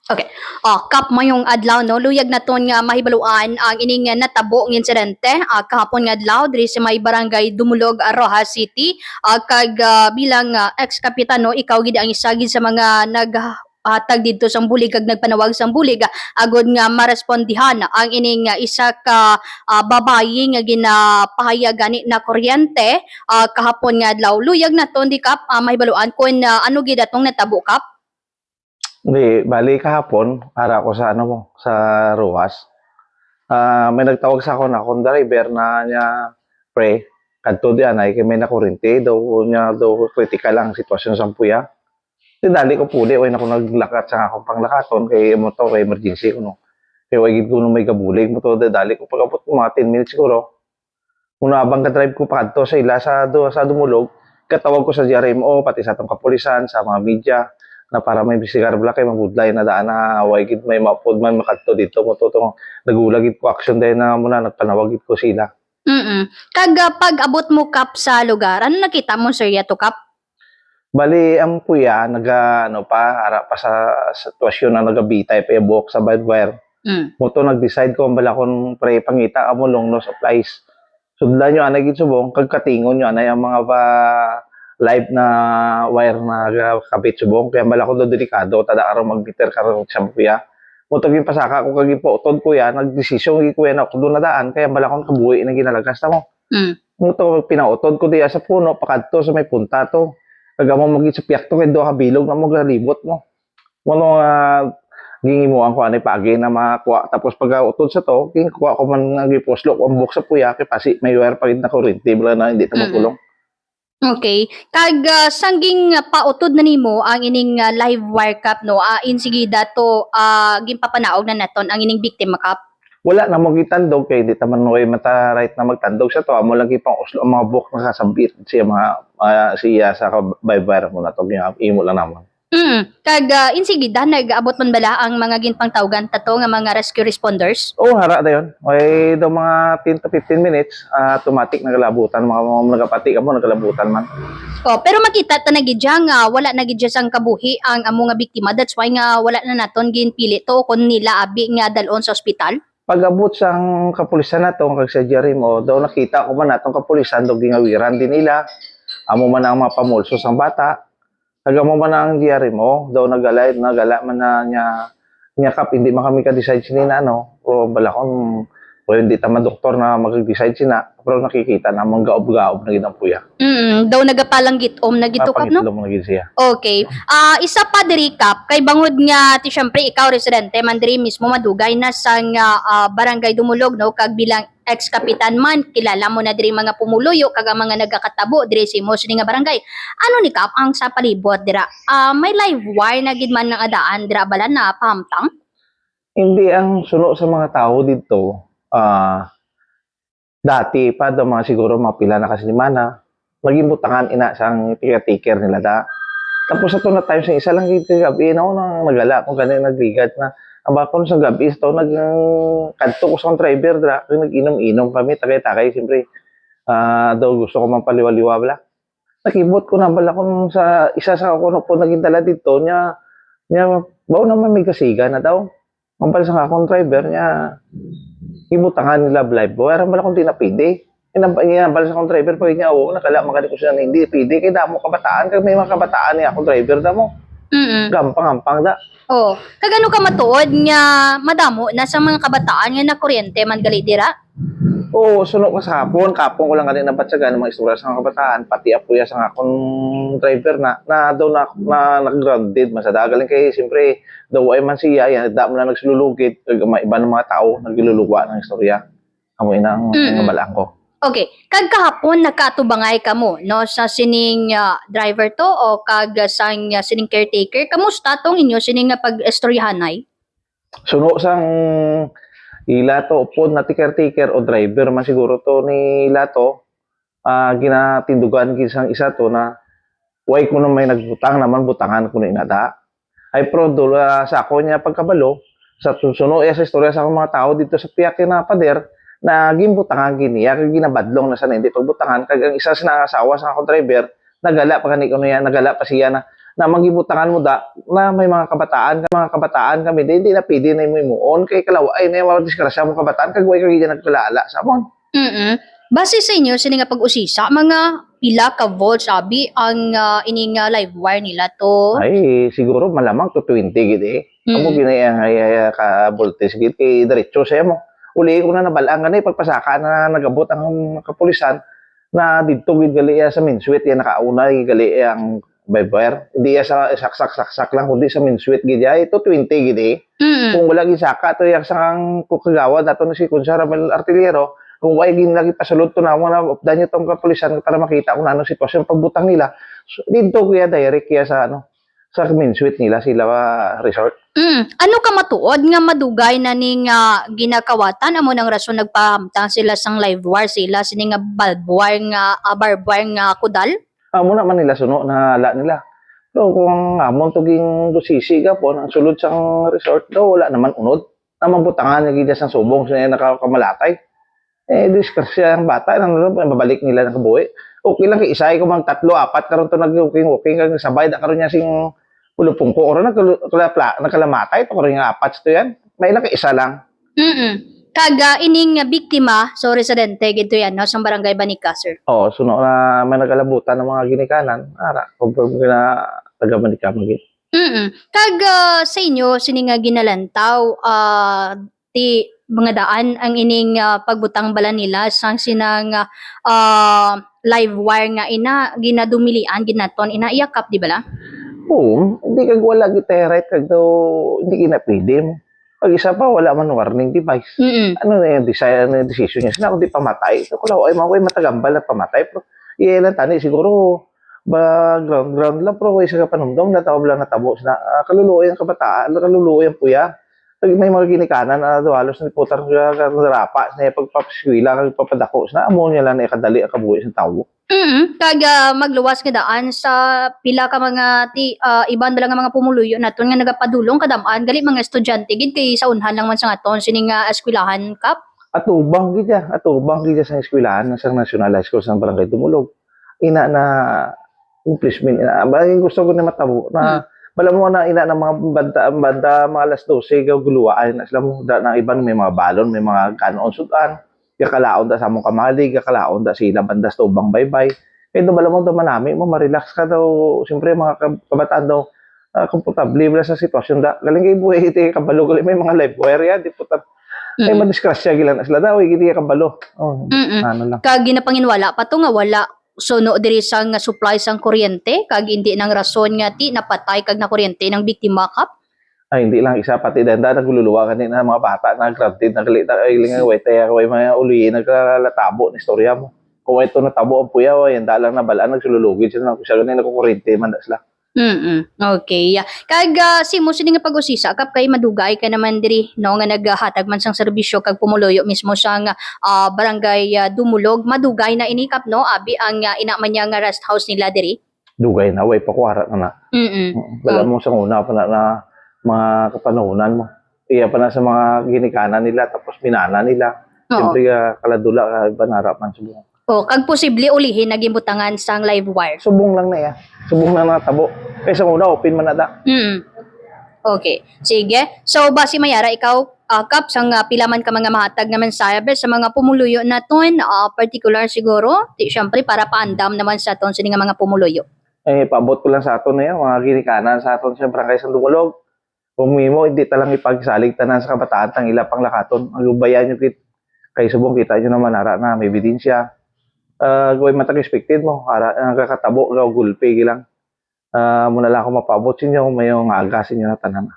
Okay. Kap mayong adlaw no, luyag naton nga mahibaluan ang ining nga natabo ng insidente kahapon nga adlaw diri sa may barangay Dumulog, Rojas City. Kag bilang ex-kapitan no, ikaw gid ang isa gid sa mga hatag dito sang bulig kag nagpanawag sang bulig agod nga marespondihan ang ining isa ka babayi nga ginapahayag gani na kuryente kahapon nga adlaw. Luyag naton di kap mahibaluan kun ano gid atong natabo kap. Hindi, bali kahapon, ara ko sa ano mo, sa Ruas. May nagtawag sa ako na akong driver na niya, pre, kadto di anay, kay may nakurinti, daw niya, daw critical ang sitwasyon sa puya. Di dali ko puli, way na ako naglakat sa akong panglakaton, kay mo to, kay emergency ko no. Kay way ko no may gabulig mo to, di dali ko pagkapot ko mga 10 minutes siguro. Kung abang ka-drive ko pa kadto sa ila sa Dumulog, katawag ko sa GRMO, pati sa atong kapulisan, sa mga media, na para may bisigar bala kay mabudlay na daan na way gid may mapod man makadto dito mo to nagulagid ko action day na muna nagpanawagid ko sila. Kag pag abot mo kap sa lugar, ano nakita mo sir yato kap? Bali ang kuya naga ano pa ara pa sa sitwasyon na nagabitay pa buhok sa barbed wire. Mo to nag-decide ko bala kon pre pangita amo long no supplies. Sudlan nyo anay gid subong kag katingon nyo anay ang mga pa live na wire na kabit subong kaya bala ko do delikado tada araw magbiter karon sa kuya. Mo to gyud pasaka ko kag ipotod kuya nagdesisyon gyud kuya na ko do nadaan kaya bala kon kabuhi na ginalagas ta mo. Mo to pinautod ko diya sa puno pakadto sa may punta to. Kag mo magisupyak to kay do ka bilog na mo galibot mo. Mo no gingimuan ko anay paagi na makuha tapos pag utod sa to kuha ko man nagiposlok ang buhok sa puya kay pasi may wire pa gid na kuryente bala na hindi ta makulong. Okay. Kag sangging pautod na nimo ang ining live wire kap no, insige dato ginpapanaog na naton ang ining biktima kap. Wala na mo gitandog kay di ta man way mata right na magtandog sa to amo lagi pang uslo ang mga buhok nakasabit siya mga siya sa baybar mo na to imo lang naman. Kag insige nag-abot man bala ang mga ginpangtawgan tato nga mga rescue responders? Oo, hara dayon. May daw mga 10 to 15 minutes, automatic nagalabutan mga nagapati ka mo nagalabutan man. Pero makita ta na gid nga wala na gid sang kabuhi ang amo nga biktima. That's why nga wala na naton ginpili to kun nila abi nga dalon sa ospital. Pag-abot sang kapulisan nato kag sa Jerry mo, daw nakita ko man natong kapulisan daw gingawiran din nila. Amo man ang mga pamulso sang bata. Kag amo man ang Jerry mo, daw nagala man na niya kap hindi man kami ka-decide sinina no. O balakon o hindi ta man doktor na mag-decide sina. Pero nakikita na mong gaob-gaob na ginang puya. Daw nagapalanggit-om na gito kap no? Mo na gid siya. Okay. Isa pa diri kap kay bangod nga ti syempre ikaw residente man diri mismo madugay na sang barangay Dumulog no kag bilang ex-kapitan man kilala mo na diri mga pumuluyo kag ang mga nagakatabo diri sa imo nga barangay. Ano ni kap ang sa palibot dira? May live wire na gid man nga adaan dira bala na pahamtang? Hindi ang suno sa mga tao dito, dati pa daw mga siguro mga pila na kasinimana, maging butangan ina sang tiker nila da. Tapos ito na tayo sa isa lang dito gabi na nang nagala kung ganun nagligat na aba ko sa gabi ito kadto ko sa driver dra nag-inom-inom kami tagay-tagay siyempre daw gusto ko man paliwaliwa bala. Nakibot ko na bala kung sa isa sa ako po naging dala dito niya bawo naman may kasiga na daw. Ang pala sa akong driver niya ibutangan nila live boy aram bala kung di na pwede. Inabal sa akong driver pag niya oo nakala magani ko siya na hindi pwede kay damo kabataan kag may mga kabataan niya akong driver damo. Gampang da. Kag ano ka matuod nga madamo na sa mga kabataan nga na kuryente man gali dira? Oo, sunod ka sa kapon ko lang ganin nabatsagan ng mga istorya sa mga kabataan, pati apuya sa akong driver na daw na nag-grounded man sa dagaling kay siyempre daw ay man siya yan da mo na nagsululugit kag iba ng mga tao naglulugwa ng istorya. Amo ina ang balaan ko. Okay. Kag kahapon nakatubangay ka mo no sa sining driver to o kag sang sining caretaker. Kamusta tong inyo sining nga pag-istoryahanay? Suno sang ila to upod na caretaker o driver man siguro to ni Lato ginatindugan kisang isa to na way ko na may nagbutang naman butangan ko na inada ay pro sa ako niya pagkabalo sa susuno sa istorya sa mga tao dito sa piyak na pader na gimbutangan giniya kag ginabadlong na sa hindi pagbutangan kag ang isa sa nangasawa sa ako driver nagala pa kani kuno yan nagala pa siya na na magibutangan mo da na may mga kabataan kami hindi na pwede na mo imuon kay kalaway na mga diskrasya mo kabataan kagway kag nagkalala sa amon. Base sa inyo, sini nga pag-usisa, mga pila ka volts abi ang ining live wire nila to? Ay siguro malamang to 20 gid eh. Amo ginaya nga ka voltage gid kay diretso sa mo. Uli ko na nabalaan ganay pagpasaka na nagabot ang kapulisan na didto gid gali sa main switch yan nakauna gali ang wire. Hindi sa sak lang kundi sa main switch gid ito 20 gid eh. Kung wala gid saka to yang sang kukagawa dato na si Consarabel Artillero kung wala gid lagi pasulod to na mo na updan niyo tong kapulisan para makita kung ano sitwasyon pagbutang nila. So, dito kuya direct kaya sa sa main switch nila sila resort. Ano ka matuod nga madugay na ning ginakawatan amo nang rason nagpahamtang sila sang live wire sila sini nga barbed wire nga kudal? Amo naman nila suno na ala nila. So kung amon to ging busisi ka po ang sulod sang resort daw wala naman unod. Namang butangan nga gid sang subong sa nakakamalatay. Diskrasya ang bata nang babalik nila ng kabuhi. Okay lang kay isay ko mang 3, 4 karon to nag-walking kag sabay da karon niya sing ulupong ko oro nakalamatay to karon nga 4 to yan. May lang kay isa lang. Kaga ining biktima so residente gito yan no sa barangay Banica sir. Oh, suno na may nagalabutan ng mga ginikanan. Ara, confirm ko na taga Manika magit. Kaga sa inyo sini nga ginalantaw ti mga daan ang ining pagbutang bala nila sang sinang live wire nga ina ginadumilian ginaton ina iyakap di bala? Oo, hindi kag wala giterate kag daw hindi kinapwede mo. Pag isa pa wala man warning device. Ano na yung decision niya? Sina kung di pamatay. So, kung ay mga matagambal na pamatay. Pero iyan tani siguro ba ground lang pero isa ka panumdom na tawag lang natabo na kaluluoy ang kabataan, kaluluoy ang puya. Pag may mga ginikanan na halos na putar sa rapa na pagpapaswila kag papadako na amo niya lang na kadali ang kabuhi sa tawo. Kaga magluwas nga daan sa pila ka mga iban lang nga mga pumuluyo naton nga nagapadulong kadamaan gali mga estudyante gid kay sa unhan lang man sa aton sini nga eskwelahan kap. Atubang gid sa eskwelahan sa National High School sa Barangay Dumulog. Ina na accomplishment ina. Bagay gusto ko na matabo na bala mo na ina ng mga banda mga alas 12 gaw guluwaan na sila mo da ng iban may mga balon, may mga kanon sudan. Kakalaon da sa among kamalig, kakalaon da sila bandas to ubang baybay. Kaya do bala mo do manami mo ma-relax ka daw. Siyempre mga kabataan daw komportable bala sa sitwasyon da. Galing kay buhay iti kabalo gali may mga live wire ya di putat. Ay madiskrasya gilan sila daw gidi kabalo. Oh, ano lang. Kag ginapanginwala pa to nga wala suno diri sang supply sang kuryente kag hindi nang rason nga ti napatay kag na kuryente ng biktima kap. Ay hindi lang isa pati danda nagluluwa kanina mga bata na grounded nagalita ay linga wete way mga uli naglalatabo ni istorya mo. Kung ito natabo ang puya way anda lang na balaan nagsululugid sila siya ganin nagkukuryente man sila. Okay. Kag simo sini nga pag-usisa kap kay madugay ka naman diri no nga naghatag man sang serbisyo kag pumuloyo mismo sang barangay Dumulog madugay na ini kap no abi ang ina man niya nga rest house nila diri. Dugay na way pakuara na. Bala mo sa una pa na mga kapanahunan mo. Iya pa na sa mga ginikanan nila tapos minana nila. Siyempre kaladula banarapan subong. Kag posible ulihin naging butangan sang live wire. Subong lang na ya. Subong lang natabo. Kaysa una open man na da. Okay. Sige. So basi mayara ikaw kap sang pilaman ka mga mahatag nga mensahe sa mga pumuluyo naton particular siguro ti syempre para paandam naman sa aton sini nga mga pumuluyo. Paabot ko lang sa aton na yan, mga ginikanan sa aton sa barangay sa Dumulog. Kung mimo, hindi talang ipagsalig tanan sa kabataan tang ila pang lakaton. Ang lubayan nyo kay subong kita nyo naman ara na may ebidensya. Gawin matag expected mo, ara nakakatabo gaw gulpe gilang. Muna lang ako mapabot sinyo, may yung agasin nyo na tanan.